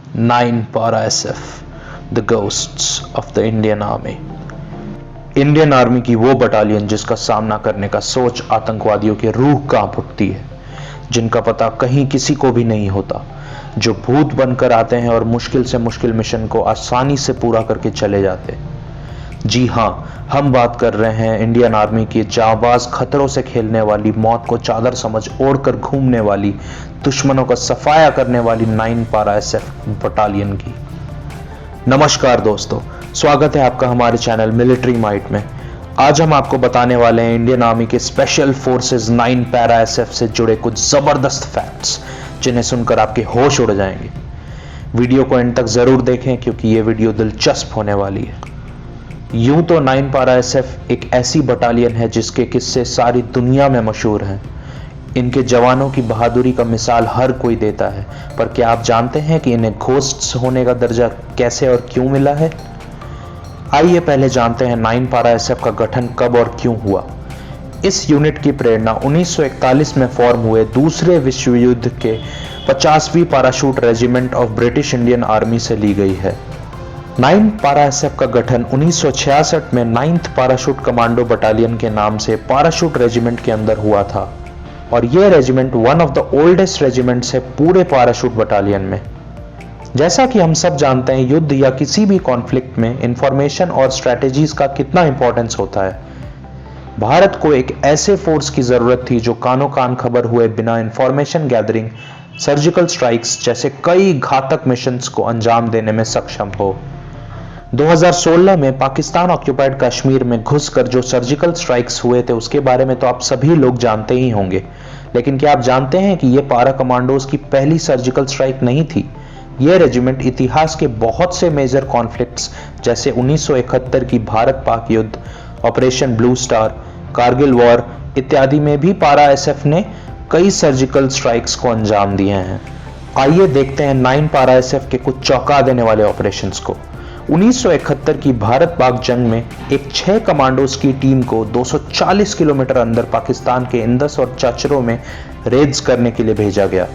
9 Para SF, the ghosts of the Indian Army। Indian army की वो battalion जिसका सामना करने का सोच आतंकवादियों की रूह कांप उठती है, जिनका पता कहीं किसी को भी नहीं होता, जो भूत बनकर आते हैं और मुश्किल से मुश्किल मिशन को आसानी से पूरा करके चले जाते हैं। जी हां, हम बात कर रहे हैं इंडियन आर्मी की जांबाज, खतरों से खेलने वाली, मौत को चादर समझ ओढ़कर घूमने वाली, दुश्मनों का सफाया करने वाली 9 पारा एसएफ बटालियन की। नमस्कार दोस्तों, स्वागत है आपका हमारे चैनल मिलिट्री माइट में। आज हम आपको बताने वाले हैं इंडियन आर्मी के स्पेशल फोर्सेस 9 पैरा एसएफ से जुड़े कुछ जबरदस्त फैक्ट्स, जिन्हें सुनकर आपके होश उड़ जाएंगे। वीडियो को एंड तक जरूर देखें क्योंकि यह वीडियो दिलचस्प होने वाली है। यूं तो 9 पारा एसएफ एक ऐसी बटालियन है जिसके किस्से सारी दुनिया में मशहूर हैं। इनके जवानों की बहादुरी का मिसाल हर कोई देता है, पर क्या आप जानते हैं कि इन्हें घोस्ट्स होने का दर्जा कैसे और क्यों मिला है? आइए पहले जानते हैं 9 पारा एसएफ का गठन कब और क्यों हुआ। इस यूनिट की प्रेरणा 1941 में फॉर्म हुए दूसरे विश्व युद्ध के 50वीं parachute regiment of British Indian army से ली गई है। 9 पारा एसएफ का गठन 1966 में 9th पैराशूट कमांडो बटालियन के नाम से पैराशूट रेजिमेंट के अंदर हुआ था, और यह regiment one of the oldest regiments है पूरे पैराशूट बटालियन में। जैसा कि हम सब जानते हैं, युद्ध या किसी भी कॉन्फ्लिक्ट में इंफॉर्मेशन और स्ट्रेटेजीज का कितना इंपॉर्टेंस होता है। भारत को एक ऐसे फोर्स की जरूरत थी जो कानो कान खबर हुए बिना इंफॉर्मेशन गैदरिंग, सर्जिकल स्ट्राइक्स जैसे कई घातक मिशंस को अंजाम देने में सक्षम हो। 2016 में पाकिस्तान ऑक्यूपाइड कश्मीर में घुसकर जो सर्जिकल स्ट्राइक्स हुए थे उसके बारे में तो आप सभी लोग जानते ही होंगे, लेकिन क्या आप जानते हैं कि यह पारा कमांडोज की पहली सर्जिकल स्ट्राइक नहीं थी? यह रेजिमेंट इतिहास के बहुत से मेजर कॉन्फ्लिक्ट्स जैसे 1971 की भारत पाक युद्ध, operation blue star, Kargil war इत्यादि में भी पारा एसएफ ने कई सर्जिकल स्ट्राइक्स को अंजाम दिए हैं। आइए देखते हैं 9 पारा एसएफ के कुछ चौंका देने वाले ऑपरेशंस को। 1971 की भारत पाक जंग में एक 6 कमांडोज की टीम को 240 किलोमीटर अंदर पाकिस्तान के इंदस और चचरो में रेड्स करने के लिए भेजा गया।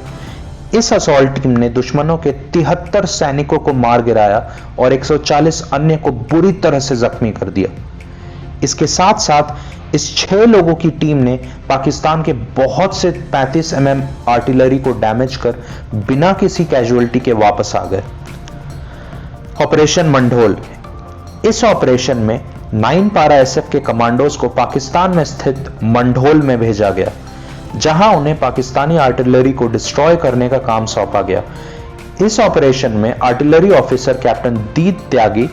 इस असॉल्ट टीम ने दुश्मनों के 73 सैनिकों को मार गिराया और 140 अन्य को बुरी तरह से जख्मी कर दिया। इसके साथ साथ इस 6 लोगों की टीम ने पाकिस्तान के बहुत से 35 mm आर्टिलरी को डैमेज कर बिना किसी कैजुअलिटी के वापस आ गए। ऑपरेशन मंढोल। इस ऑपरेशन में 9 पारा एसएफ के कमांडोज को पाकिस्तान में स्थित मंढोल में भेजा गया, जहां उन्हें पाकिस्तानी आर्टिलरी को डिस्ट्रॉय करने का काम सौंपा गया। इस ऑपरेशन में आर्टिलरी ऑफिसर कैप्टन दीद त्यागी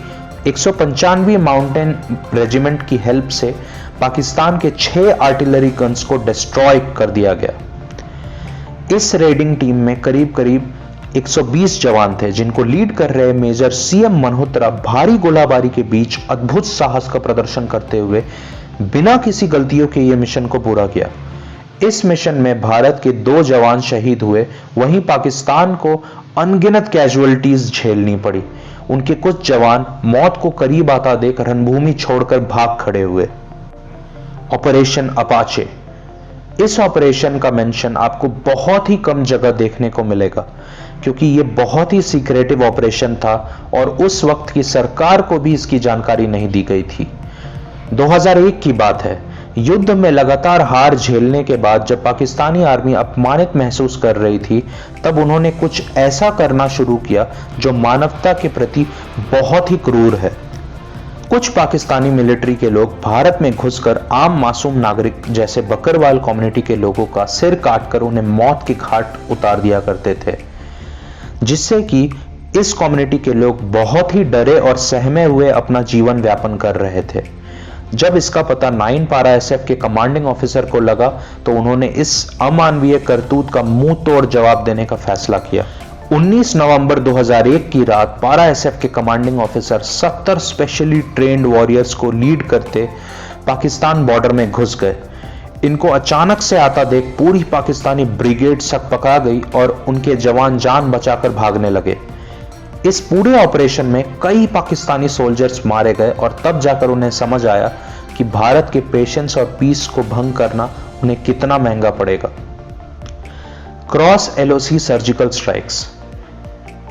195वीं माउंटेन रेजिमेंट की हेल्प से पाकिस्तान के 6 आर्टिलरी गन्स को डिस्ट्रॉय कर दिया गया। इस रेडिंग टीम में करीब करीब 120 जवान थे, जिनको लीड कर रहे मेजर सीएम मल्होत्रा भारी गोलाबारी के बीच अद्भुत साहस का प्रदर्शन करते हुए बिना किसी गलतियों के यह मिशन को पूरा किया। इस मिशन में भारत के 2 जवान शहीद हुए, वहीं पाकिस्तान को अनगिनत कैजुअलिटीज झेलनी पड़ी। उनके कुछ जवान मौत को करीब आता देख रणभूमि छोड़कर भाग खड़े हुए। Operation Apache. इस ऑपरेशन का मेंशन आपको बहुत ही कम जगह देखने को मिलेगा, क्योंकि यह बहुत ही सीक्रेटिव ऑपरेशन था और उस वक्त की सरकार को भी इसकी जानकारी नहीं दी गई थी। 2001 की बात है। युद्ध में लगातार हार झेलने के बाद जब पाकिस्तानी आर्मी अपमानित महसूस कर रही थी, तब उन्होंने कुछ ऐसा करना शुरू किया जो मानवता के प्रति बहुत ही क्रूर है। कुछ पाकिस्तानी मिलिट्री के लोग भारत में घुसकर आम मासूम नागरिक जैसे बकरवाल कम्युनिटी के लोगों का सिर काटकर उन्हें मौत की घाट उतार दिया करते थे, जिससे कि इस कम्युनिटी के लोग बहुत ही डरे और सहमे हुए अपना जीवन यापन कर रहे थे। जब इसका पता 9 पारा एसएफ के कमांडिंग ऑफिसर को लगा तो उन्होंने इस अमानवीय करतूत का मुंह तोड़ जवाब देने का फैसला किया। 19 नवंबर 2001 की रात पारा एसएफ के commanding officer 70 specially trained warriors को लीड करते पाकिस्तान बॉर्डर में घुस गए। इनको अचानक से आता देख पूरी पाकिस्तानी ब्रिगेड सकपका गई और उनके जवान जान बचाकर भागने लगे। इस पूरे ऑपरेशन में कई पाकिस्तानी सोल्जर्स मारे गए और तब जाकर उन्हें समझ आया कि भारत के पेशेंस और पीस को भंग करना उन्हें कितना महंगा पड़ेगा। Cross LOC surgical strikes.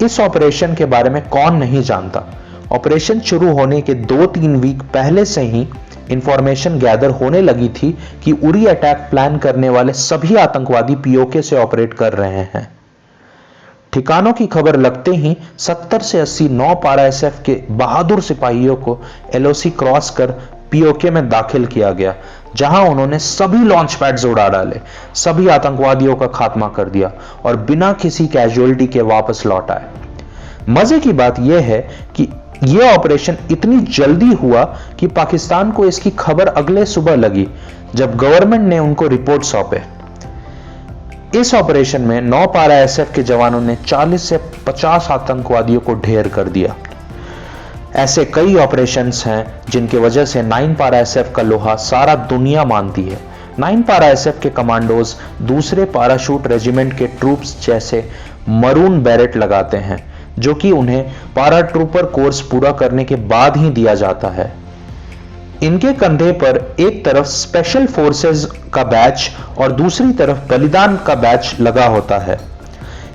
इस ऑपरेशन के बारे में कौन नहीं जानता। ऑपरेशन शुरू होने के 2-3 वीक पहले से ही इंफॉर्मेशन गैदर होने लगी थी कि उरी अटैक प्लान करने वाले सभी आतंकवादी पीओके से ऑपरेट कर रहे हैं। ठिकानों की खबर लगते ही 70 से 80 9 पारा एसएफ के बहादुर सिपाहियों को एलओसी क्रॉस कर पीओके में दाखिल किया गया, जहां उन्होंने सभी लॉन्च पैड्स उड़ा डाले, सभी आतंकवादियों का खात्मा कर दिया और बिना किसी कैजुअलिटी के वापस लौट आए। मजे की बात यह है कि यह ऑपरेशन इतनी जल्दी हुआ कि पाकिस्तान को इसकी खबर अगले सुबह लगी, जब गवर्नमेंट ने उनको रिपोर्ट सौंपे। इस ऑपरेशन में 9 पारा एसएफ के जवानों ने 40 से 50 आतंकवादियों को ढेर कर दिया। ऐसे कई ऑपरेशंस हैं जिनकी वजह से 9 पारा एसएफ का लोहा सारा दुनिया मानती है। 9 पारा एसएफ के कमांडोज दूसरे पाराशूट रेजिमेंट के ट्रूप्स जैसे मरून बैरेट लगाते हैं, जो कि उन्हें पारा ट्रूपर कोर्स पूरा करने के बाद ही दिया जाता है। इनके कंधे पर एक तरफ स्पेशल फोर्सेस का बैच और दूसरी तरफ बलिदान का बैच लगा होता है।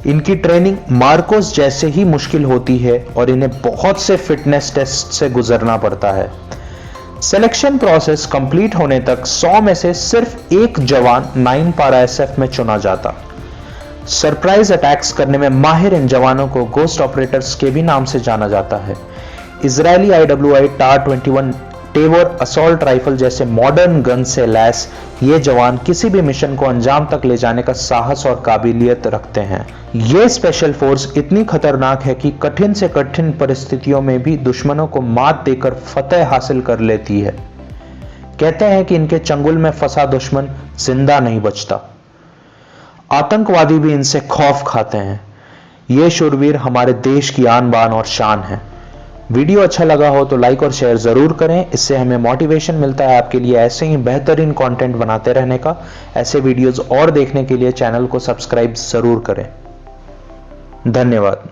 इनकी ट्रेनिंग मार्कोस जैसे ही मुश्किल होती है और इन्हें बहुत से फिटनेस टेस्ट से गुजरना पड़ता है। सिलेक्शन प्रोसेस कंप्लीट होने तक 100 में से सिर्फ एक जवान 9 पारा एसएफ में चुना जाता। सरप्राइज अटैक्स करने में माहिर इन जवानों को गोस्ट ऑपरेटर्स के भी नाम से जाना जाता है। Israeli IWI TAR-21 Tavor assault rifle जैसे मॉडर्न गन से लैस ये जवान किसी भी मिशन को अंजाम तक ले जाने का साहस और काबिलियत रखते हैं। ये स्पेशल फोर्स इतनी खतरनाक है कि कठिन से कठिन परिस्थितियों में भी दुश्मनों को मात देकर फतेह हासिल कर लेती है। कहते हैं कि इनके चंगुल में फंसा दुश्मन जिंदा नहीं बचता। आतंकवादी भी इनसे खौफ खाते हैं। ये शूरवीर हमारे देश की आन बान और शान है। वीडियो अच्छा लगा हो तो लाइक और शेयर जरूर करें, इससे हमें मोटिवेशन मिलता है आपके लिए ऐसे ही बेहतरीन कंटेंट बनाते रहने का। ऐसे वीडियोस और देखने के लिए चैनल को सब्सक्राइब जरूर करें। धन्यवाद।